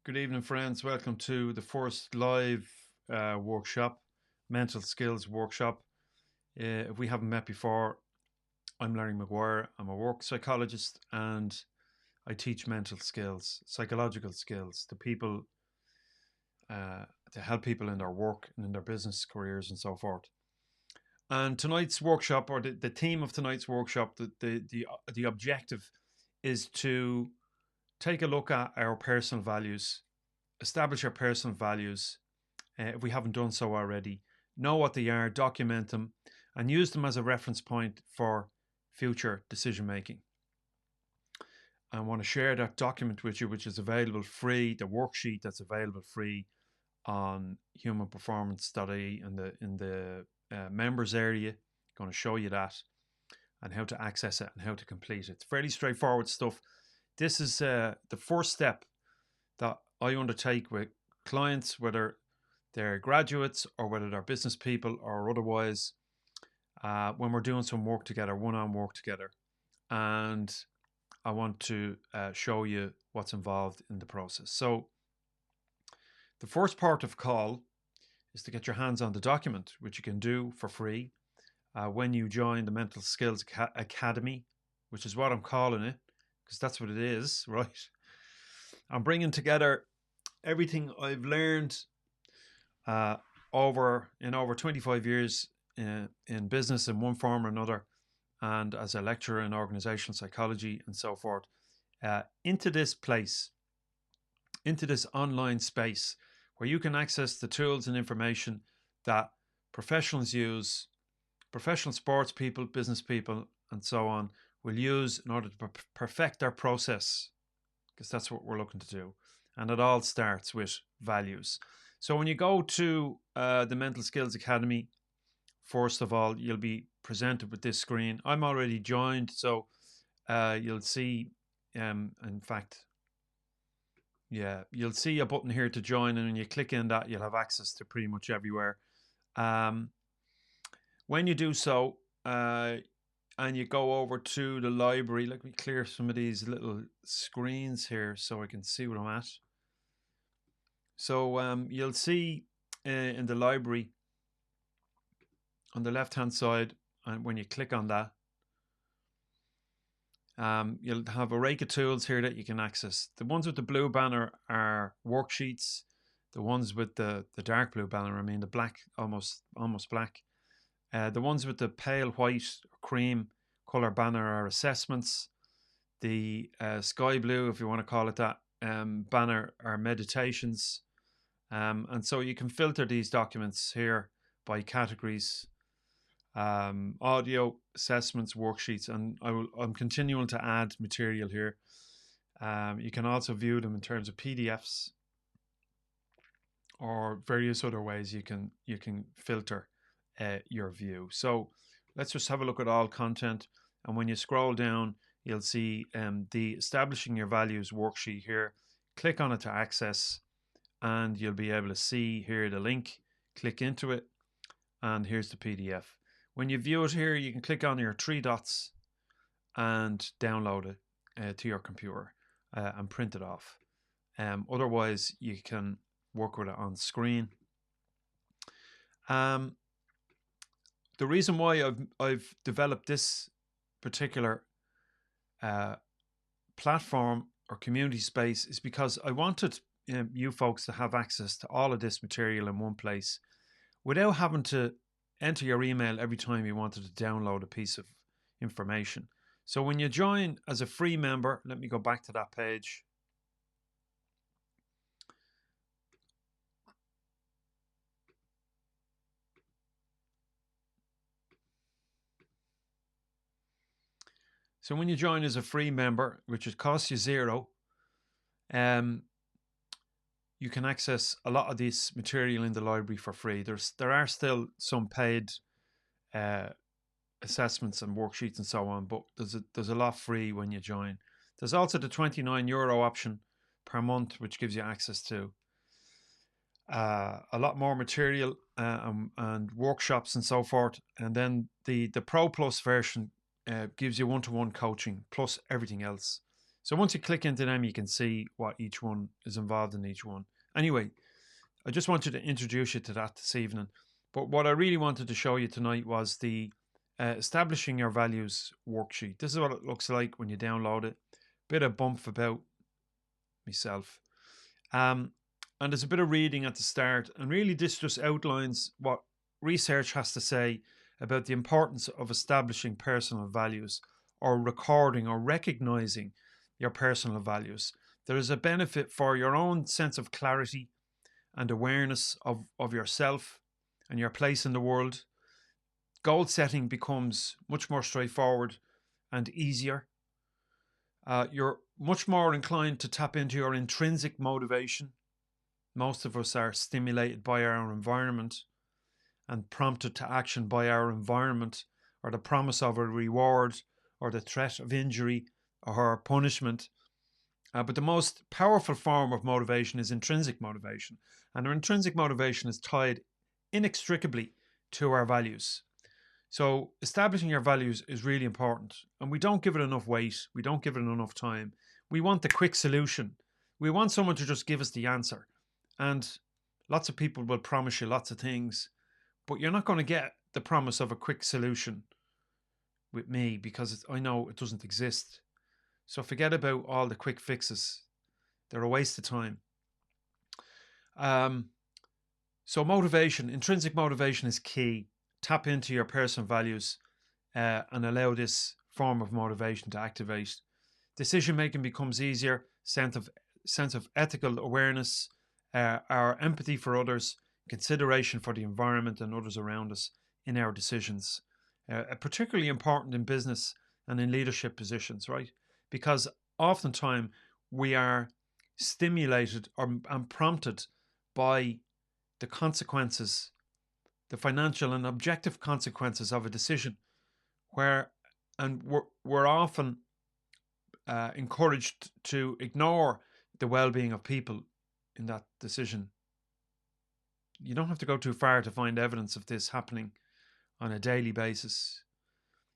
Good evening, friends. Welcome to the first live workshop, mental skills workshop. If we haven't met before, I'm Larry McGuire. I'm a work psychologist and I teach mental skills, psychological skills to people, to help people in their work and in their business careers and so forth. And tonight's workshop, or the theme of tonight's workshop, the objective is to take a look at our personal values, establish our personal values if we haven't done so already, know what they are, document them, and use them as a reference point for future decision making. I want to share that document with you, which is available free, the worksheet that's available free on humanperformance.ie in the members area. I'm going to show you that and how to access it and how to complete it. It's fairly straightforward stuff. This is the first step that I undertake with clients, whether they're graduates or whether they're business people or otherwise, when we're doing some work together, one-on work together. And I want to show you what's involved in the process. So the first part of call is to get your hands on the document, which you can do for free when you join the Mental Skills Academy, which is what I'm calling it, because that's what it is, right? I'm bringing together everything I've learned over 25 years in business in one form or another, and as a lecturer in organizational psychology and so forth, into this place, into this online space where you can access the tools and information that professionals use, professional sports people, business people, and so on will use in order to perfect their process, because that's what we're looking to do. And it all starts with values. So when you go to the Mental Skills Academy, first of all, you'll be presented with this screen. I'm already joined, so you'll see, in fact, you'll see a button here to join, and when you click in that, you'll have access to pretty much everywhere. When you do so, and you go over to the library, let me clear some of these little screens here so I can see what I'm at. So you'll see in the library on the left hand side, and when you click on that, you'll have a rake of tools here that you can access. The ones with the blue banner are worksheets. The ones with the dark blue banner, I mean the black, almost black. The ones with the pale white or cream color banner are assessments. The sky blue, if you want to call it that, banner are meditations. And so you can filter these documents here by categories, audio, assessments, worksheets, and I'm continuing to add material here. You can also view them in terms of PDFs or various other ways you can filter your view. So let's just have a look at all content, and when you scroll down, you'll see the Establishing Your Values worksheet here. Click on it to access, and you'll be able to see here the link. Click into it, and here's the PDF. When you view it here, you can click on your three dots and download it to your computer and print it off. Otherwise, you can work with it on screen. The reason why I've developed this particular platform or community space is because I wanted you folks to have access to all of this material in one place without having to enter your email every time you wanted to download a piece of information. So when you join as a free member, let me go back to that page. So when you join as a free member, which it costs you $0, you can access a lot of this material in the library for free. There are still some paid assessments and worksheets and so on, but there's a lot free when you join. There's also the €29 option per month, which gives you access to a lot more material and workshops and so forth. And then the Pro Plus version gives you one-to-one coaching plus everything else. So once you click into them, you can see what each one is involved in each one. Anyway, I just wanted to introduce you to that this evening. But what I really wanted to show you tonight was the establishing your values worksheet. This is what it looks like when you download it. Bit of bump about myself. And there's a bit of reading at the start. And really this just outlines what research has to say about the importance of establishing personal values, or recording or recognizing your personal values. There is a benefit for your own sense of clarity and awareness of yourself and your place in the world. Goal setting becomes much more straightforward and easier. You're much more inclined to tap into your intrinsic motivation. Most of us are stimulated by our environment and prompted to action by our environment, or the promise of a reward, or the threat of injury or punishment. But the most powerful form of motivation is intrinsic motivation. And our intrinsic motivation is tied inextricably to our values. So establishing your values is really important. And we don't give it enough weight. We don't give it enough time. We want the quick solution. We want someone to just give us the answer. And lots of people will promise you lots of things, but you're not going to get the promise of a quick solution with me, because I know it doesn't exist. So forget about all the quick fixes. They're a waste of time. So motivation, intrinsic motivation is key. Tap into your personal values and allow this form of motivation to activate. Decision making becomes easier. Sense of ethical awareness, our empathy for others, consideration for the environment and others around us in our decisions. Particularly important in business and in leadership positions, right? Because oftentimes we are stimulated and prompted by the consequences, the financial and objective consequences of a decision, and we're often encouraged to ignore the well-being of people in that decision. You don't have to go too far to find evidence of this happening on a daily basis.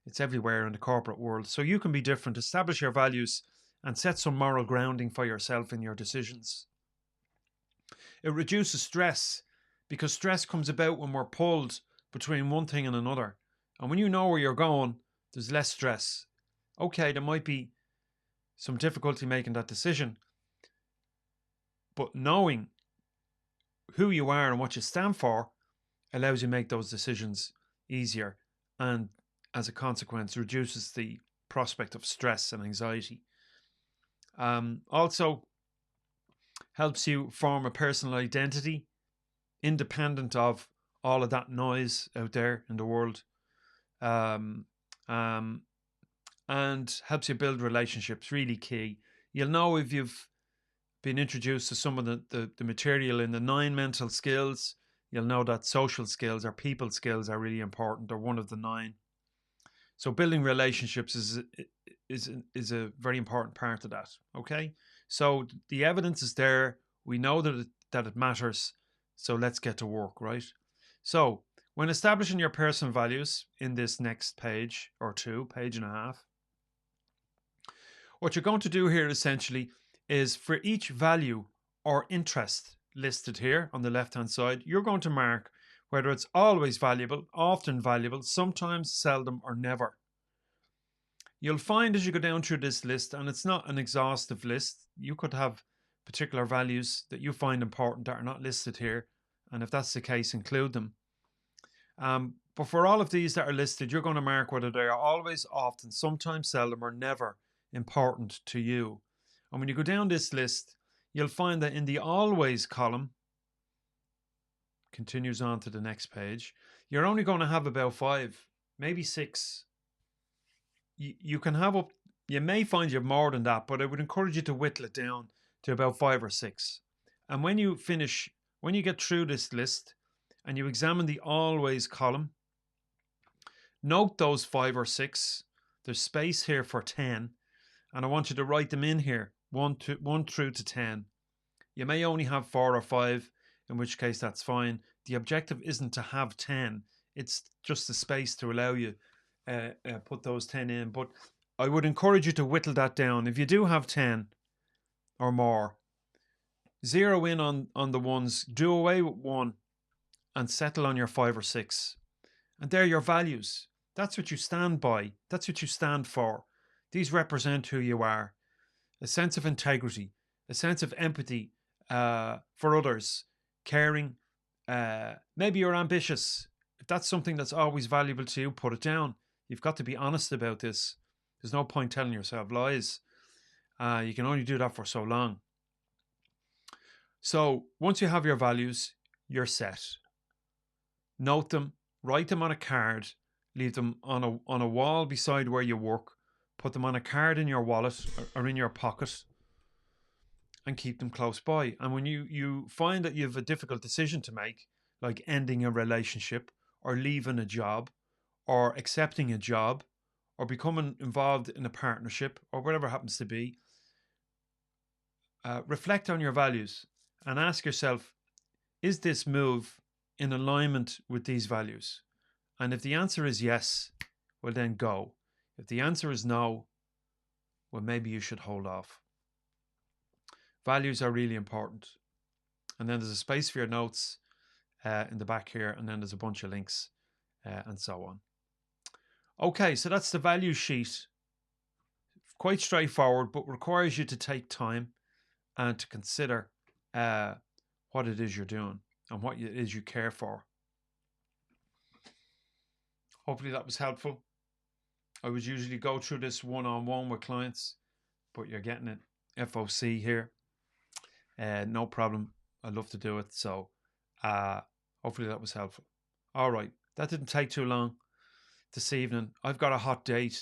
It's everywhere in the corporate world. So you can be different, establish your values, and set some moral grounding for yourself in your decisions. It reduces stress, because stress comes about when we're pulled between one thing and another. And when you know where you're going, there's less stress. Okay, there might be some difficulty making that decision, but knowing who you are and what you stand for allows you to make those decisions easier, and as a consequence reduces the prospect of stress and anxiety. Also helps you form a personal identity independent of all of that noise out there in the world, and helps you build relationships. Really key. You'll know if you've been introduced to some of the material in the 9 mental skills. You'll know that social skills or people skills are really important, or one of the 9. So building relationships is a very important part of that. Okay, so the evidence is there. We know that it matters. So let's get to work, right? So when establishing your personal values in this next page or two, page and a half, what you're going to do here essentially is, for each value or interest listed here on the left hand side, you're going to mark whether it's always valuable, often valuable, sometimes, seldom, or never. You'll find as you go down through this list, and it's not an exhaustive list, you could have particular values that you find important that are not listed here, and if that's the case, include them. But for all of these that are listed, you're going to mark whether they are always, often, sometimes, seldom, or never important to you. And when you go down this list, you'll find that in the always column, continues on to the next page, you're only going to have about 5, maybe 6. You can have up, you may find you have more than that, but I would encourage you to whittle it down to about 5 or 6. And when you finish, when you get through this list and you examine the always column, note those 5 or 6. There's space here for 10, and I want you to write them in here, 1 through to 10. You may only have 4 or 5, in which case that's fine. The objective isn't to have 10. It's just the space to allow you put those 10 in. But I would encourage you to whittle that down. If you do have 10 or more, zero in on the ones, do away with one and settle on your 5 or 6. And they're your values. That's what you stand by. That's what you stand for. These represent who you are. A sense of integrity, a sense of empathy for others, caring. Maybe you're ambitious. If that's something that's always valuable to you, put it down. You've got to be honest about this. There's no point telling yourself lies. You can only do that for so long. So once you have your values, you're set. Note them, write them on a card, leave them on a wall beside where you work, put them on a card in your wallet or in your pocket, and keep them close by. And when you find that you have a difficult decision to make, like ending a relationship or leaving a job or accepting a job or becoming involved in a partnership or whatever it happens to be, reflect on your values and ask yourself, is this move in alignment with these values? And if the answer is yes, well then go. If the answer is no, well maybe you should hold off. Values are really important. And then there's a space for your notes in the back here, and then there's a bunch of links and so on. Okay, so that's the value sheet. Quite straightforward, but requires you to take time and to consider what it is you're doing and what it is you care for. Hopefully that was helpful. I would usually go through this one-on-one with clients, but you're getting it FOC here. No problem. I'd love to do it. So hopefully that was helpful. All right. That didn't take too long this evening. I've got a hot date.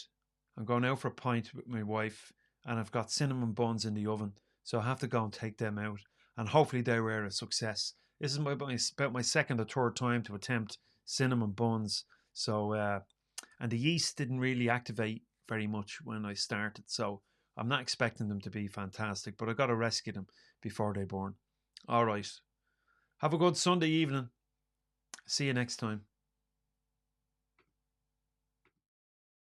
I'm going out for a pint with my wife, and I've got cinnamon buns in the oven. So I have to go and take them out, and hopefully they were a success. This is about my second or third time to attempt cinnamon buns. So, and the yeast didn't really activate very much when I started. So I'm not expecting them to be fantastic, but I got to rescue them before they burn. All right. Have a good Sunday evening. See you next time.